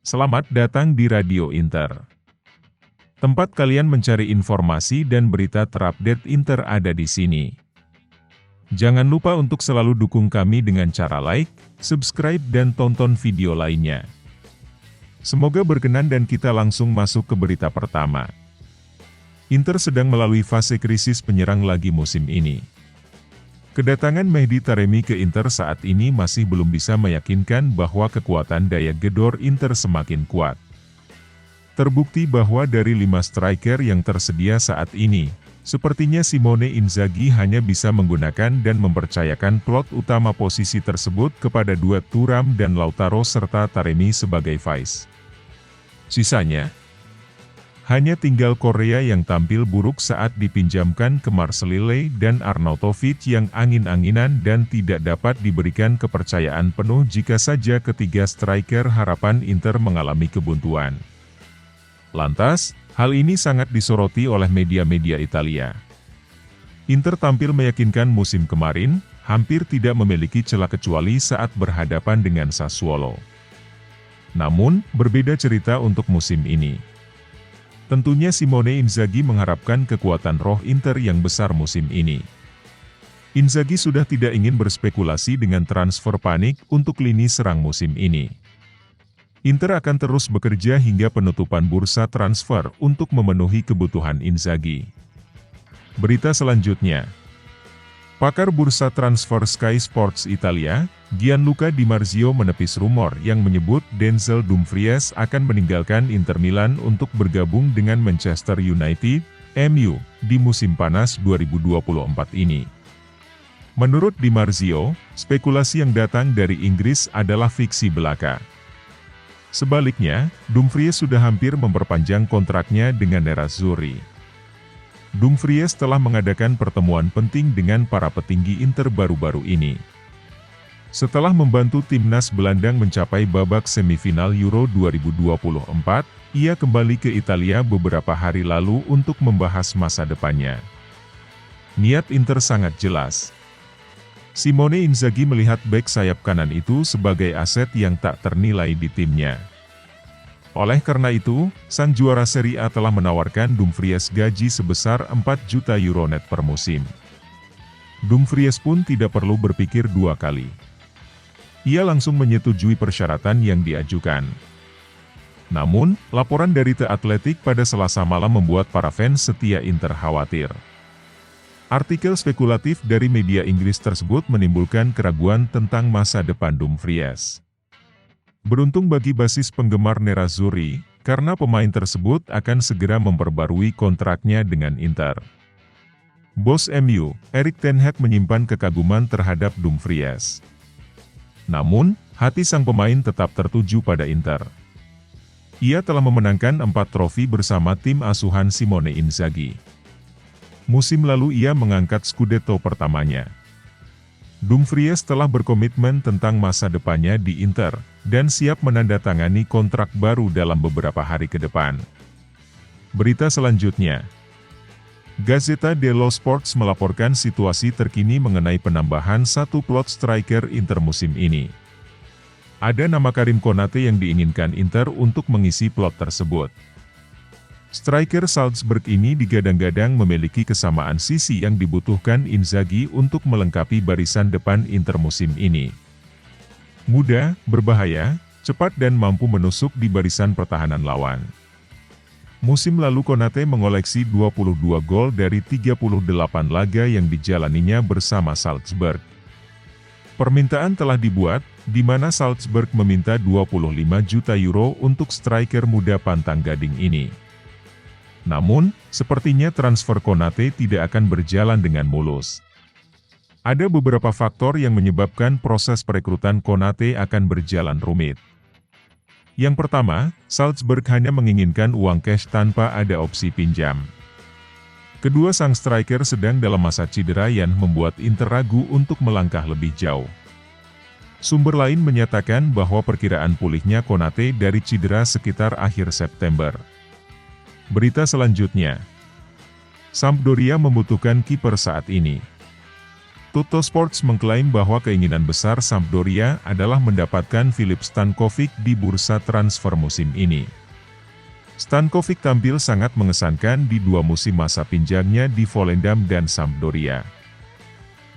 Selamat datang di Radio Inter. Tempat kalian mencari informasi dan berita terupdate Inter ada di sini. Jangan lupa untuk selalu dukung kami dengan cara like, subscribe dan tonton video lainnya. Semoga berkenan dan kita langsung masuk ke berita pertama. Inter sedang melalui fase krisis penyerang lagi musim ini. Kedatangan Mehdi Taremi ke Inter saat ini masih belum bisa meyakinkan bahwa kekuatan daya gedor Inter semakin kuat. Terbukti bahwa dari 5 striker yang tersedia saat ini, sepertinya Simone Inzaghi hanya bisa menggunakan dan mempercayakan plot utama posisi tersebut kepada dua Thuram dan Lautaro serta Taremi sebagai vice. Sisanya, hanya tinggal Korea yang tampil buruk saat dipinjamkan ke Marseille dan Arnautovic yang angin-anginan dan tidak dapat diberikan kepercayaan penuh jika saja ketiga striker harapan Inter mengalami kebuntuan. Lantas, hal ini sangat disoroti oleh media-media Italia. Inter tampil meyakinkan musim kemarin, hampir tidak memiliki celah kecuali saat berhadapan dengan Sassuolo. Namun, berbeda cerita untuk musim ini. Tentunya Simone Inzaghi mengharapkan kekuatan roh Inter yang besar musim ini. Inzaghi sudah tidak ingin berspekulasi dengan transfer panik untuk lini serang musim ini. Inter akan terus bekerja hingga penutupan bursa transfer untuk memenuhi kebutuhan Inzaghi. Berita selanjutnya. Pakar bursa transfer Sky Sports Italia, Gianluca Di Marzio menepis rumor yang menyebut Denzel Dumfries akan meninggalkan Inter Milan untuk bergabung dengan Manchester United, MU, di musim panas 2024 ini. Menurut Di Marzio, spekulasi yang datang dari Inggris adalah fiksi belaka. Sebaliknya, Dumfries sudah hampir memperpanjang kontraknya dengan Nerazzurri. Dumfries telah mengadakan pertemuan penting dengan para petinggi Inter baru-baru ini. Setelah membantu timnas Belandang mencapai babak semifinal Euro 2024, ia kembali ke Italia beberapa hari lalu untuk membahas masa depannya. Niat Inter sangat jelas. Simone Inzaghi melihat bek sayap kanan itu sebagai aset yang tak ternilai di timnya. Oleh karena itu, sang juara Serie A telah menawarkan Dumfries gaji sebesar 4 juta euro net per musim. Dumfries pun tidak perlu berpikir dua kali. Ia langsung menyetujui persyaratan yang diajukan. Namun, laporan dari The Athletic pada Selasa malam membuat para fans setia Inter khawatir. Artikel spekulatif dari media Inggris tersebut menimbulkan keraguan tentang masa depan Dumfries. Beruntung bagi basis penggemar Nerazzurri, karena pemain tersebut akan segera memperbarui kontraknya dengan Inter. Bos MU, Erik ten Hag menyimpan kekaguman terhadap Dumfries. Namun, hati sang pemain tetap tertuju pada Inter. Ia telah memenangkan 4 trofi bersama tim asuhan Simone Inzaghi. Musim lalu ia mengangkat Scudetto pertamanya. Dumfries telah berkomitmen tentang masa depannya di Inter, dan siap menandatangani kontrak baru dalam beberapa hari ke depan. Berita selanjutnya. Gazzetta dello Sport melaporkan situasi terkini mengenai penambahan satu plot striker Inter musim ini. Ada nama Karim Konate yang diinginkan Inter untuk mengisi plot tersebut. Striker Salzburg ini digadang-gadang memiliki kesamaan sisi yang dibutuhkan Inzaghi untuk melengkapi barisan depan Inter musim ini. Muda, berbahaya, cepat dan mampu menusuk di barisan pertahanan lawan. Musim lalu Konate mengoleksi 22 gol dari 38 laga yang dijalaninya bersama Salzburg. Permintaan telah dibuat, di mana Salzburg meminta 25 juta euro untuk striker muda pantang gading ini. Namun, sepertinya transfer Konate tidak akan berjalan dengan mulus. Ada beberapa faktor yang menyebabkan proses perekrutan Konate akan berjalan rumit. Yang pertama, Salzburg hanya menginginkan uang cash tanpa ada opsi pinjam. Kedua, sang striker sedang dalam masa cedera yang membuat Inter ragu untuk melangkah lebih jauh. Sumber lain menyatakan bahwa perkiraan pulihnya Konate dari cedera sekitar akhir September. Berita selanjutnya. Sampdoria membutuhkan kiper saat ini. Tuttosport mengklaim bahwa keinginan besar Sampdoria adalah mendapatkan Filip Stankovic di bursa transfer musim ini. Stankovic tampil sangat mengesankan di 2 musim masa pinjamnya di Volendam dan Sampdoria.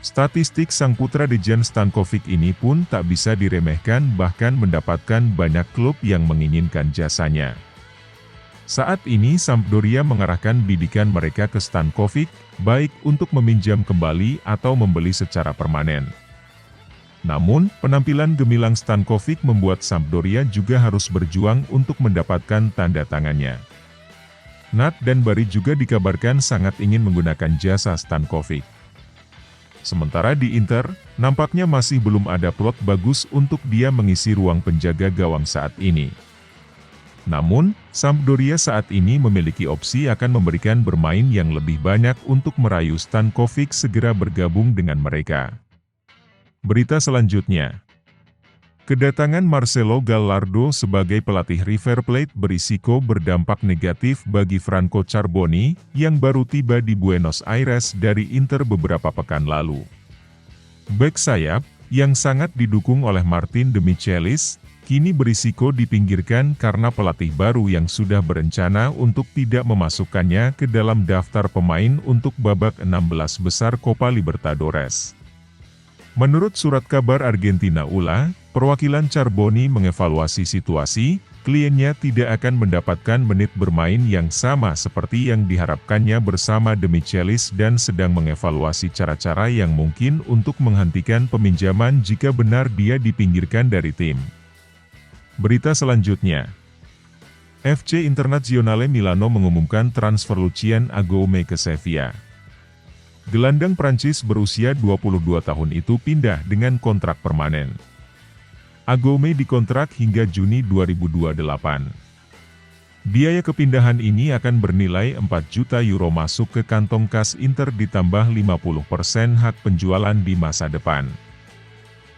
Statistik sang putra Dejan Stankovic ini pun tak bisa diremehkan, bahkan mendapatkan banyak klub yang menginginkan jasanya. Saat ini Sampdoria mengarahkan bidikan mereka ke Stankovic, baik untuk meminjam kembali atau membeli secara permanen. Namun, penampilan gemilang Stankovic membuat Sampdoria juga harus berjuang untuk mendapatkan tanda tangannya. Nat dan Bari juga dikabarkan sangat ingin menggunakan jasa Stankovic. Sementara di Inter, nampaknya masih belum ada plot bagus untuk dia mengisi ruang penjaga gawang saat ini. Namun, Sampdoria saat ini memiliki opsi akan memberikan bermain yang lebih banyak untuk merayu Stankovic segera bergabung dengan mereka. Berita selanjutnya. Kedatangan Marcelo Gallardo sebagai pelatih River Plate berisiko berdampak negatif bagi Franco Carboni, yang baru tiba di Buenos Aires dari Inter beberapa pekan lalu. Bek sayap, yang sangat didukung oleh Martin de Michelis, kini berisiko dipinggirkan karena pelatih baru yang sudah berencana untuk tidak memasukkannya ke dalam daftar pemain untuk babak 16 besar Copa Libertadores. Menurut surat kabar Argentina ULA, perwakilan Carboni mengevaluasi situasi, kliennya tidak akan mendapatkan menit bermain yang sama seperti yang diharapkannya bersama de Michelis dan sedang mengevaluasi cara-cara yang mungkin untuk menghentikan peminjaman jika benar dia dipinggirkan dari tim. Berita selanjutnya. FC Internazionale Milano mengumumkan transfer Lucien Agoume ke Sevilla. Gelandang Prancis berusia 22 tahun itu pindah dengan kontrak permanen. Agoume dikontrak hingga Juni 2028. Biaya kepindahan ini akan bernilai 4 juta euro masuk ke kantong kas Inter ditambah 50% hak penjualan di masa depan.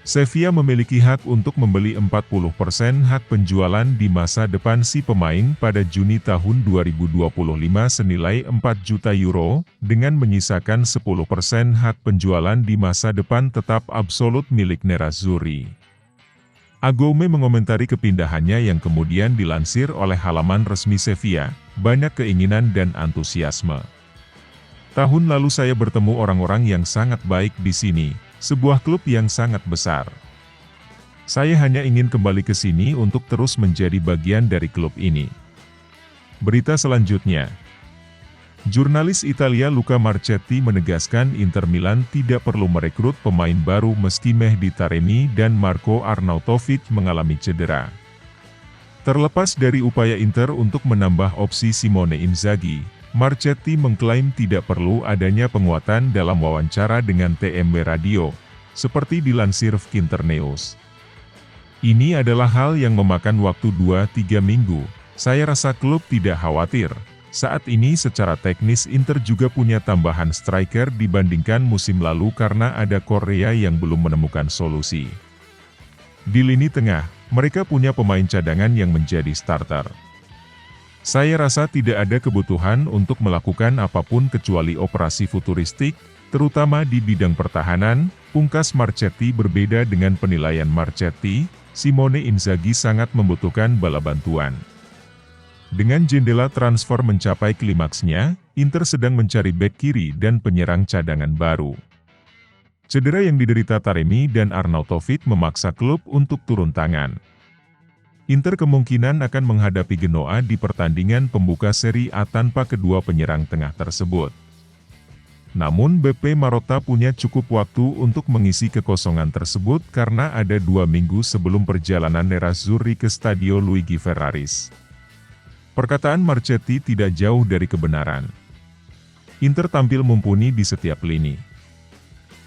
Sevilla memiliki hak untuk membeli 40% hak penjualan di masa depan si pemain pada Juni tahun 2025 senilai 4 juta euro, dengan menyisakan 10% hak penjualan di masa depan tetap absolut milik Nerazzurri. Agoume mengomentari kepindahannya yang kemudian dilansir oleh halaman resmi Sevilla, banyak keinginan dan antusiasme. Tahun lalu saya bertemu orang-orang yang sangat baik di sini. Sebuah klub yang sangat besar. Saya hanya ingin kembali ke sini untuk terus menjadi bagian dari klub ini. Berita selanjutnya. Jurnalis Italia Luca Marchetti menegaskan Inter Milan tidak perlu merekrut pemain baru meski Mehdi Taremi dan Marco Arnautovic mengalami cedera. Terlepas dari upaya Inter untuk menambah opsi Simone Inzaghi, Marchetti mengklaim tidak perlu adanya penguatan dalam wawancara dengan TMW Radio, seperti dilansir Finternews. Ini adalah hal yang memakan waktu 2-3 minggu, saya rasa klub tidak khawatir. Saat ini secara teknis Inter juga punya tambahan striker dibandingkan musim lalu karena ada Korea yang belum menemukan solusi. Di lini tengah, mereka punya pemain cadangan yang menjadi starter. Saya rasa tidak ada kebutuhan untuk melakukan apapun kecuali operasi futuristik, terutama di bidang pertahanan. Pungkas Marchetti. Berbeda dengan penilaian Marchetti, Simone Inzaghi sangat membutuhkan bala bantuan. Dengan jendela transfer mencapai klimaksnya, Inter sedang mencari bek kiri dan penyerang cadangan baru. Cedera yang diderita Taremi dan Arnautovic memaksa klub untuk turun tangan. Inter kemungkinan akan menghadapi Genoa di pertandingan pembuka Serie A tanpa kedua penyerang tengah tersebut. Namun BP Marotta punya cukup waktu untuk mengisi kekosongan tersebut karena ada 2 minggu sebelum perjalanan Nerazzurri ke Stadio Luigi Ferraris. Perkataan Marchetti tidak jauh dari kebenaran. Inter tampil mumpuni di setiap lini.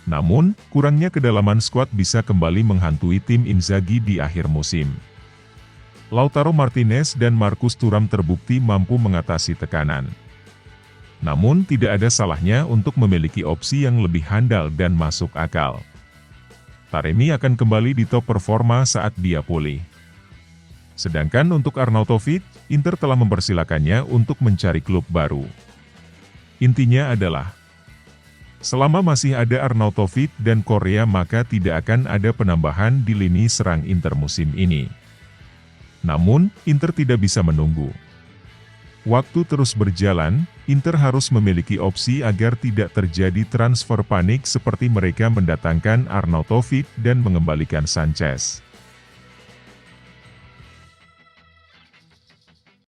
Namun, kurangnya kedalaman skuad bisa kembali menghantui tim Inzaghi di akhir musim. Lautaro Martinez dan Marcus Thuram terbukti mampu mengatasi tekanan. Namun tidak ada salahnya untuk memiliki opsi yang lebih handal dan masuk akal. Taremi akan kembali di top performa saat dia pulih. Sedangkan untuk Arnautovic, Inter telah mempersilakannya untuk mencari klub baru. Intinya adalah, Selama masih ada Arnautovic dan Korea maka tidak akan ada penambahan di lini serang Inter musim ini. Namun, Inter tidak bisa menunggu. Waktu terus berjalan, Inter harus memiliki opsi agar tidak terjadi transfer panik seperti mereka mendatangkan Arnautovic dan mengembalikan Sanchez.